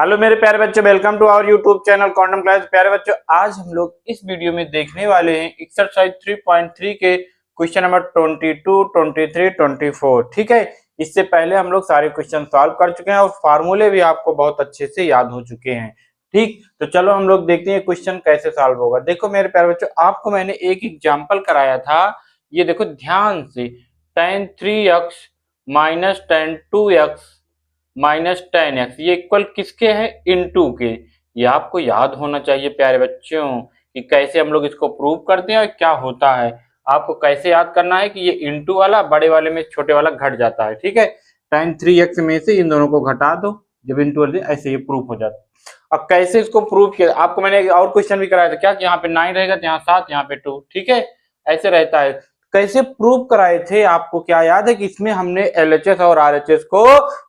Hello मेरे प्यारे बच्चों, welcome to our YouTube channel Quantum Class. प्यारे बच्चों, आज हम लोग इस वीडियो में देखने वाले हैं एक्सरसाइज 3.3 के क्वेश्चन नंबर 22, 23, 24। ठीक है, इससे पहले हम लोग सारे क्वेश्चन सॉल्व कर चुके हैं और फार्मूले भी आपको बहुत अच्छे से याद हो चुके हैं। ठीक, तो चलो हम लोग देखते हैं क्वेश्चन कैसे सॉल्व होगा। देखो मेरे प्यारे बच्चों, आपको मैंने एक एग्जाम्पल कराया था, ये देखो ध्यान से। tan 3x minus tan 2x minus tan x ये इक्वल किसके है? इनटू के। ये आपको याद होना चाहिए प्यारे बच्चों कि कैसे हम लोग इसको प्रूव करते हैं और क्या होता है। आपको कैसे याद करना है कि ये इनटू वाला बड़े वाले में छोटे वाला घट जाता है। ठीक है, tan 3x में से इन दोनों को घटा दो, जब इनटू वाले ऐसे ये प्रूफ हो जाता है। अब कैसे इसको प्रूव किया, आपको मैंने और क्वेश्चन भी कराया था क्या कि यहाँ पे 9 रहेगा तो यहाँ 7, यहाँ पे 2। ठीक है, ऐसे रहता है। कैसे प्रूव कराए थे, आपको क्या याद है कि इसमें हमने LHS और RHS को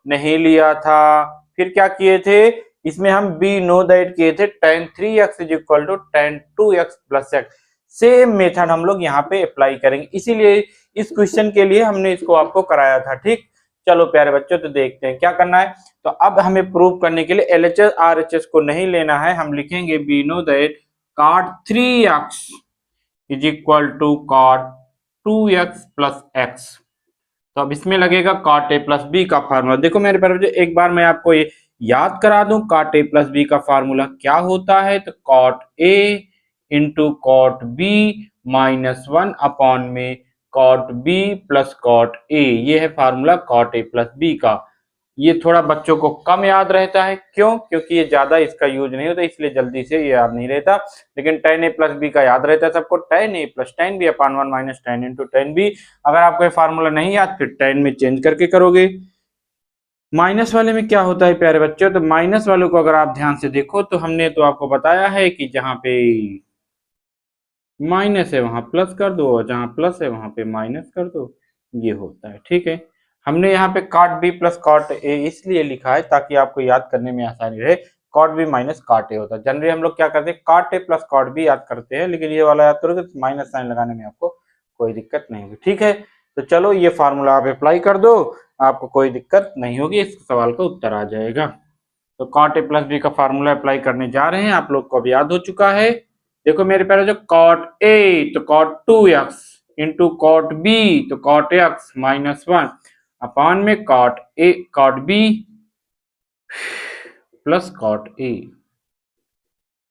नहीं लिया था। फिर क्या किए थे, इसमें हम बी नो दैट किए थे tan 3x is equal to tan 2x plus x। Same method हम लोग यहाँ पे अप्लाई करेंगे, इसीलिए इस क्वेश्चन के लिए हमने इसको आपको कराया था। ठीक, चलो प्यारे बच्चों, तो देखते हैं क्या करना है। तो अब हमें प्रूव करने के लिए LHS RHS को नहीं लेना है, हम लिखेंगे we know that cot 3x is equal to cot 2x plus x। तो अब इसमें लगेगा cot a प्लस बी का फार्मूला। देखो मेरे प्यारे, एक बार मैं आपको ये याद करा दूं, cot a प्लस बी का फार्मूला क्या होता है। तो cot a into cot b minus 1 upon में cot b plus cot a, ये है formula cot a plus B का। ये थोड़ा बच्चों को कम याद रहता है, क्यों? क्योंकि ये ज्यादा इसका यूज नहीं होता, इसलिए जल्दी से ये याद नहीं रहता। लेकिन tan a प्लस बी का याद रहता है सबको, tan a plus tan b upon 1 minus tan into tan b। अगर आपको ये फार्मूला नहीं याद, फिर tan में चेंज करके करोगे। माइनस वाले में क्या होता है प्यारे बच्चों, तो माइनस वाले को अगर आप ध्यान से देखो तो हमने तो आपको बताया है कि जहां पे माइनस है वहां प्लस कर दो, और जहां प्लस है वहां पे माइनस कर दो, ये होता है। ठीक है, हमने यहाँ पे cot b plus cot a इसलिए लिखा है ताकि आपको याद करने में आसानी रहे। cot b minus cot a होता है। जनरली हम लोग क्या करते हैं, cot a plus cot b याद करते हैं, लेकिन ये वाला याद करोगे तो माइनस साइन लगाने में आपको कोई दिक्कत नहीं होगी। ठीक है, तो चलो ये फार्मूला आप अप्लाई कर दो, आपको कोई दिक्कत नहीं होगी, इस सवाल का उत्तर आ जाएगा। तो cot a प्लस b का फार्मूला अप्लाई करने जा रहे हैं, आप लोग को अब याद हो चुका है। देखो मेरे प्यारे, जो cot a तो cot 2x into cot b तो cot x माइनस 1 अपान में cot b plus cot a।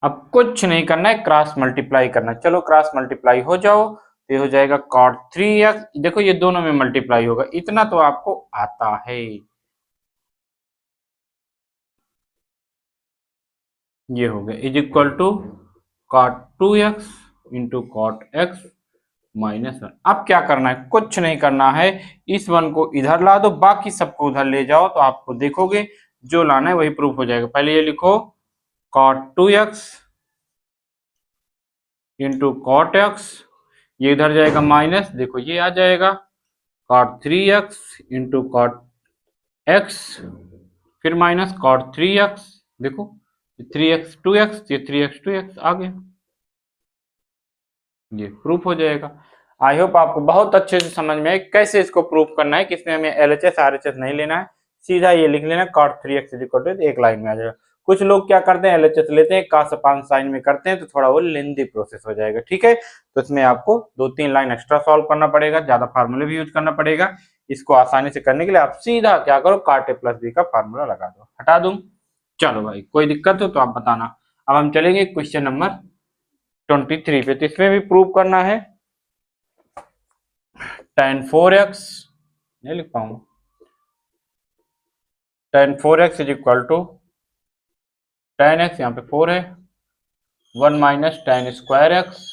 अब कुछ नहीं करना है, क्रॉस मल्टीप्लाई करना। चलो क्रॉस मल्टीप्लाई हो जाओ, तो हो जाएगा cot 3x। देखो ये दोनों में मल्टीप्लाई होगा, इतना तो आपको आता है। ये हो गया is equal to cot 2x into cot x minus 1। अब क्या करना है, कुछ नहीं करना है, इस 1 को इधर ला दो, बाकी सबको उधर ले जाओ, तो आपको देखोगे जो लाना है वही प्रूफ हो जाएगा। पहले ये लिखो cot 2x into cot x, ये इधर जाएगा माइनस, देखो ये आ जाएगा cot 3x into cot x, फिर माइनस cot 3x, देखो 3x 2x, ये 3x 2x आ गया, ये प्रूफ हो जाएगा। आई होप आपको बहुत अच्छे से समझ में आए कैसे इसको प्रूफ करना है। किसमें हमें LHS RHS नहीं लेना है, सीधा ये लिख लेना cot 3x एक लाइन में आ जाएगा। कुछ लोग क्या करते हैं, LHS लेते हैं, cos अपान साइन में करते हैं, तो थोड़ा वो लेंदी प्रोसेस हो जाएगा। ठीक है, तो इसमें आपको 2-3 लाइन एक्स्ट्रा सॉल्व करना पड़ेगा, ज्यादा फार्मूले भी यूज करना पड़ेगा। इसको आसानी से करने के लिए आप सीधा क्या करो, cot a प्लस b का फार्मूला लगा दो। हटा दूं? चलो भाई, कोई दिक्कत हो तो आप बताना। अब हम चलेंगे क्वेश्चन नंबर 23 पे, तो इसमें भी प्रूव करना है। tan 4x नहीं लिख पाऊंगा, tan 4x is equal to tan x, यहाँ पे 4 है, 1 minus tan square x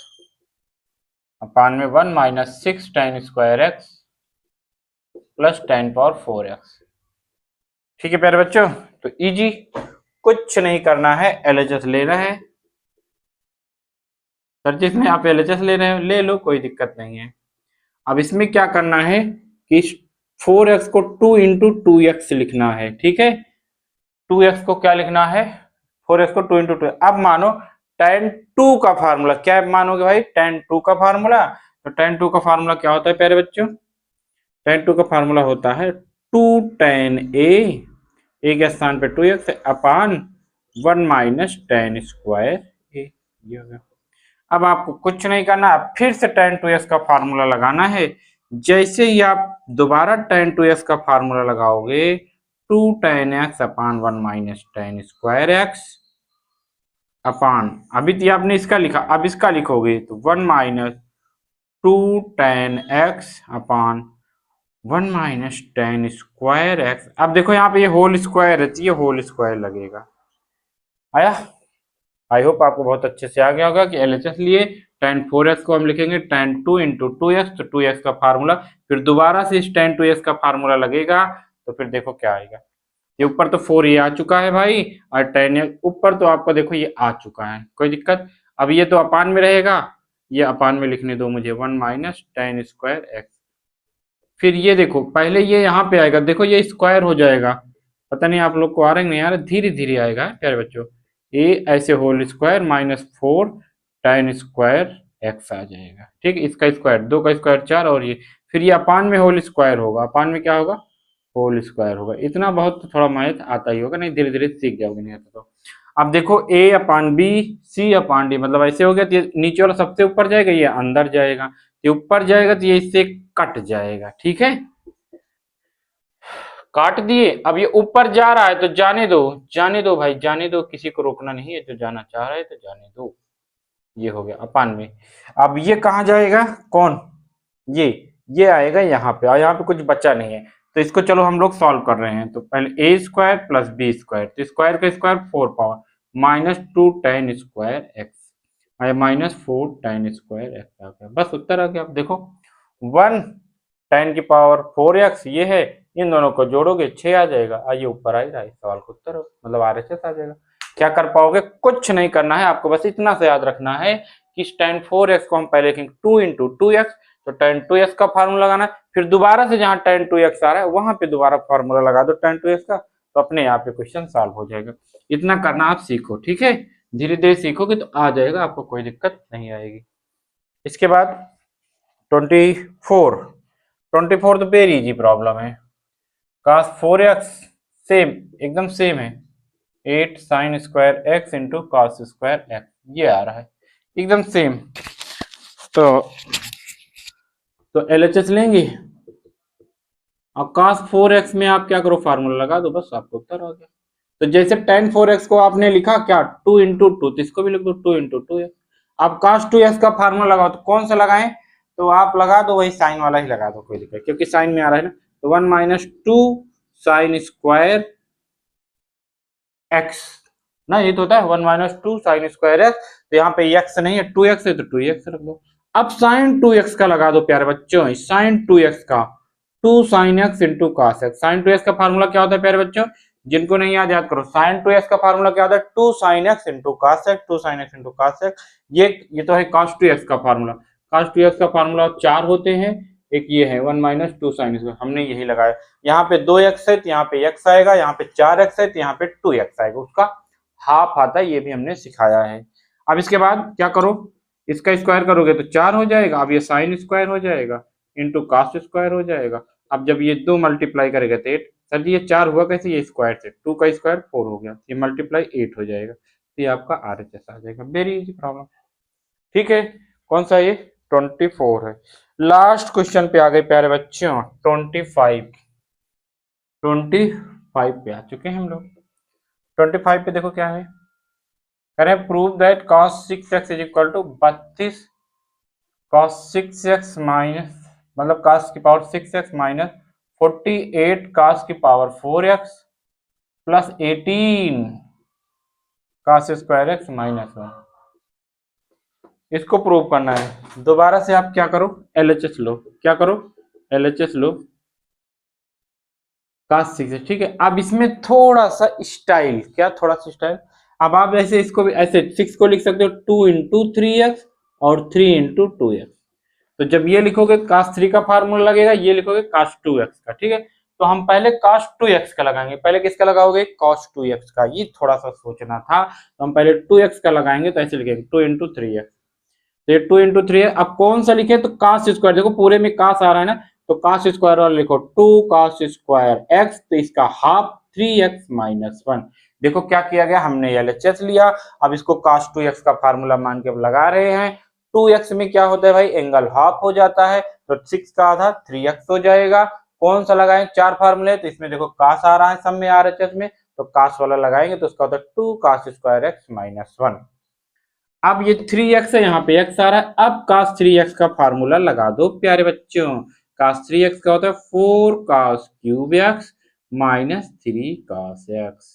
upon में 1 minus 6 tan square x plus tan power 4x। ठीक है प्यारे बच्चों, तो इजी, कुछ नहीं करना है, LHS लेना है। सर जिसमें आप LHS ले रहे हो ले लो, कोई दिक्कत नहीं है। अब इसमें क्या करना है कि 4x को 2 इंटू 2x लिखना है। ठीक है, 2x को क्या लिखना है, 4x को 2 इंटू 2। अब मानो tan 2 का फार्मूला क्या मानोगे भाई, tan 2 का फार्मूला। तो tan 2 का फार्मूला क्या होता है प्यारे बच्चों, tan 2 का फार्मूला होता है 2 tan a, के स्थान पे 2x अपान 1 माइनस टेन स्क्वायर ए, ये हो गया। अब आपको कुछ नहीं करना, फिर से tan 2x का फार्मूला लगाना है। जैसे ही आप दोबारा tan 2x का फार्मूला लगाओगे 2 tan x अपान 1 माइनस टेन स्क्वायर एक्स अपान, अभी तो आपने इसका लिखा, अब इसका लिखोगे तो 1 माइनस 2 tan x अपान 1 माइनस टेन स्क्वायर एक्स। अब देखो यहाँ पे ये होल स्क्वायर है तो ये होल स्क्वायर लगेगा। आया? आई होप आपको बहुत अच्छे से आ गया होगा कि एलएचएस लिए tan 4x को हम लिखेंगे tan 2 इंटू 2x, तो 2x का फार्मूला, फिर दोबारा से इस tan 2x का फार्मूला लगेगा तो फिर देखो क्या आएगा। ये ऊपर तो 4 ये आ चुका है भाई, और tan ऊपर तो आपका देखो ये आ चुका है, कोई दिक्कत। अब ये तो अपान में रहेगा, ये अपान में लिखने दो मुझे, 1 माइनस टेन स्क्वायर एक्स। फिर ये देखो पहले ये यहाँ पे आएगा, देखो ये स्क्वायर हो जाएगा, पता नहीं आप लोग को आ रहा है नहीं यार, धीरे धीरे आएगा प्यारे बच्चों। ए ऐसे whole square minus 4 tan square X आ जाएगा। ठीक, इसका स्क्वायर, 2 का स्क्वायर 4, और ये फिर ये अपान में होल स्क्वायर होगा, अपान में क्या होगा, होल स्क्वायर होगा। इतना बहुत तो थोड़ा मैथ आता ही होगा, नहीं धीरे धीरे सीख जाओगे, नहीं आता तो। अब देखो a upon B C upon D, मतलब ऐसे हो गया तो ये नीचे वाला सबसे ऊपर जाएगा, ये अंदर जाएगा, ये ऊपर जाएगा तो ये इससे कट जाएगा। ठीक है, काट दिए। अब ये ऊपर जा रहा है तो जाने दो, जाने दो भाई, जाने दो, किसी को रोकना नहीं है, जो जाना चाह रहा है तो जाने दो। ये हो गया अपान में। अब ये कहाँ जाएगा, कौन, ये आएगा यहाँ पे, और यहाँ पे कुछ बचा नहीं है, तो इसको चलो हम लोग सॉल्व कर रहे हैं। तो पहले A square plus B square, तो स्क्वायर का square 4 power minus 2 tan square X, minus 4 tan square X आ गया, बस उत्तर आ गया। आप देखो 1 tan की पावर 4x ये है, इन दोनों को जोड़ोगे 6 आ जाएगा, आइए ऊपर आ रहा है, सवाल का उत्तर मतलब RHS आ जाएगा। क्या कर पाओगे, कुछ नहीं करना है आपको, बस इतना से याद रखना है कि tan 4x को हम पहले लिखेंगे 2 इंटू 2x, तो tan 2x का फार्मूला लगाना है, फिर दोबारा से जहां tan 2x आ रहा है वहां पे दोबारा फार्मूला लगा दो tan 2x का, तो अपने यहाँ पे क्वेश्चन सॉल्व हो जाएगा। इतना करना आप सीखो, ठीक है, धीरे धीरे सीखोगे तो आ जाएगा, आपको कोई दिक्कत नहीं आएगी। इसके बाद 24 तो वेरी इजी प्रॉब्लम है। cos 4x सेम, एकदम सेम है, 8 sin square x into cos square x, ये आ रहा है एकदम सेम। तो LHS लेंगे, और cos 4x में आप क्या करो, फार्मूला लगा दो, बस आपको उत्तर आ गया। तो जैसे tan 4x को आपने लिखा क्या 2 इंटू 2, तो इसको भी लिख दो 2 इंटू 2। आप cos 2x का फार्मूला लगाओ, तो कौन सा लगाएं, तो आप लगा दो वही साइन वाला ही लगा दो, कोई दिक्कत, क्योंकि साइन में आ रहा है ना। तो 1 माइनस 2 साइन स्क्वायर एक्स ना, ये तो होता है 1 माइनस 2 साइन स्क्वायर एक्स, तो यहाँ पे x नहीं है 2x है तो 2x रख दो। अब साइन 2x का लगा दो प्यारे बच्चों, साइन 2x का 2 sine x into cos x. Sine 2x का फार्मूला क्या होता है प्यारे बच्चों, जिनको नहीं याद, याद करो। साइन 2x का फार्मूला क्या होता है, 2 sine x into cos x, 2 sine x into cos x. ये तो है cos 2x का फार्मूला। cos 2x का फार्मूला 4 होते हैं, एक ये है 1 माइनस 2 साइन स्क्वायर, हमने यही लगाया। यहाँ पे 2x है तो यहाँ पे x आएगा, यहाँ पे 4x है तो यहाँ पे 2x आएगा, उसका हाफ आता है, ये भी हमने सिखाया है। अब इसके बाद क्या करो, इसका स्क्वायर करोगे तो 4 हो जाएगा, अब ये साइन स्क्वायर हो जाएगा इंटू कॉस स्क्वायर हो जाएगा। अब जब ये 2 मल्टीप्लाई करेगा तो 8, सर जी ये 4 हुआ कैसे, ये स्क्वायर से 2 का स्क्वायर 4 हो गया, ये मल्टीप्लाई 8 हो जाएगा, तो ये आपका RHS आ जाएगा। वेरी इजी प्रॉब्लम, ठीक है। कौन सा ये 24 है। लास्ट क्वेश्चन पे आ गए प्यारे बच्चों, 25 पे आ चुके हैं हम लोग। 25 पे देखो क्या है, करें prove that cos 6x is equal to 32 cos 6x minus, मतलब cos की पावर 6x माइनस 48 cos की power 4x plus 18 cos square x minus 1। इसको प्रूव करना है। दोबारा से आप क्या करो, LHS लो, क्या करो, LHS लो cos 6, ठीक है। अब इसमें थोड़ा सा स्टाइल, क्या थोड़ा सा स्टाइल, अब आप ऐसे इसको भी ऐसे 6 को लिख सकते हो 2 इंटू 3x और 3 इंटू 2x। तो जब ये लिखोगे cos 3 का फार्मूला लगेगा, ये लिखोगे cos 2x का, ठीक है। तो हम पहले cos 2x का लगाएंगे, पहले किसका लगाओगे, cos 2x का, ये थोड़ा सा सोचना था। तो हम पहले 2x का लगाएंगे, तो ऐसे लिखेंगे 2 इंटू 3x, तो ये 2 इंटू 3 है। अब कौन सा लिखे, तो cos स्क्वायर, देखो पूरे में cos आ रहा है ना, तो cos स्क्वायर वाला लिखो 2 cos स्क्वायर x, तो इसका हाफ 3x-1। देखो क्या किया गया, हमने LHS लिया, अब इसको cos 2x का फार्मूला मान के अब लगा रहे हैं। 2x में क्या होता है भाई, एंगल हाफ हो जाता है, तो 6 का आधा 3x हो जाएगा। कौन सा लगाएं, 4 फार्मूले, तो इसमें देखो cos आ रहा है सब में RHS में, तो cos वाला लगाएंगे तो उसका होता है 2 cos स्क्वायर x-1। अब ये 3x है, यहाँ पे x आ रहा है, अब cos 3x का फार्मूला लगा दो प्यारे बच्चों। cos 3x का होता है 4 cos cube x minus 3 cos x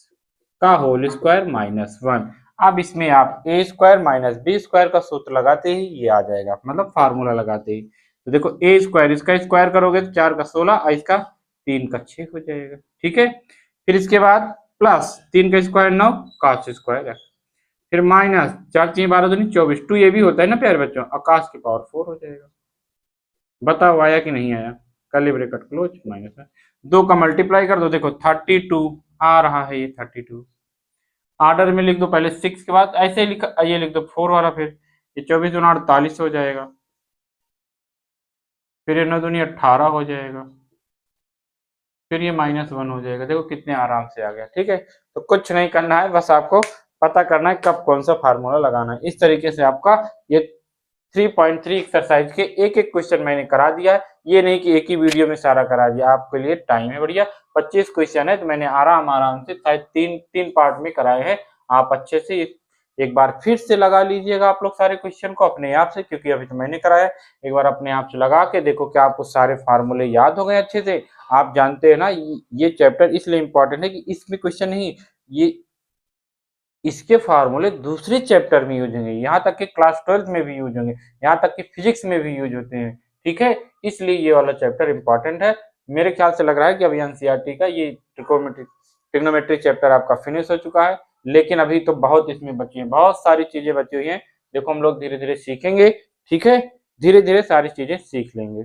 का होल स्क्वायर -1। अब इसमें आप a square minus B square का सूत्र लगाते ही ये आ जाएगा, मतलब फार्मूला लगाते ही। तो देखो a स्क्वायर, इसका स्क्वायर करोगे तो 4 का 16 और इसका 3 का 6 हो जाएगा, ठीक है। फिर इसके बाद प्लस 3 का स्क्वायर 9 cos स्क्वायर x, फिर माइनस 4 3 12 दूनी 24, 2 ये भी होता है ना प्यारे बच्चों, आकाश की पावर 4 हो जाएगा। बताओ आया कि नहीं आया, कर्ली ब्रैकेट क्लोज माइनस है, 2 का मल्टीप्लाई कर दो, देखो 32 आ रहा है, ये 32 ऑर्डर में लिख दो, पहले 6 के बाद ऐसे लिख, ये लिख दो 4 वाला, फिर ये 24 दूना 48 हो जाएगा, फिर ये 9 दूनी 18 हो जाएगा, फिर ये -1 हो जाएगा। देखो कितने आराम से आ गया, ठीक है। तो कुछ नहीं करना है, बस आपको पता करना है कब कौन सा फार्मूला लगाना है। इस तरीके से आपका ये 3.3 एक्सरसाइज के एक एक क्वेश्चन मैंने करा दिया है, ये नहीं कि एक ही वीडियो में सारा करा दिया, आपके लिए टाइम है बढ़िया। 25 क्वेश्चन है, तो मैंने आराम से शायद तीन पार्ट में कराए हैं। आप अच्छे से एक बार फिर से लगा लीजिएगा आप लोग सारे क्वेश्चन को अपने आप से, क्योंकि अभी तो मैंने कराया है। एक बार अपने आप से लगा के देखो क्या आपको सारे फार्मूले याद हो गए अच्छे से। आप जानते हैं ना, ये चैप्टर इसलिए इम्पोर्टेंट है कि इसमें क्वेश्चन नहीं, ये इसके फार्मूले दूसरे चैप्टर में यूज होंगे, यहाँ तक कि क्लास 12 में भी यूज होंगे, यहाँ तक कि फिजिक्स में भी यूज होते हैं, ठीक है। इसलिए ये वाला चैप्टर इंपॉर्टेंट है। मेरे ख्याल से लग रहा है कि अभी एनसीईआरटी का ये ट्रिग्नोमेट्री चैप्टर आपका फिनिश हो चुका है, लेकिन अभी तो बहुत इसमें बची है, बहुत सारी चीजें बची हुई हैं। देखो हम लोग धीरे धीरे सीखेंगे, ठीक है, धीरे धीरे सारी चीजें सीख लेंगे।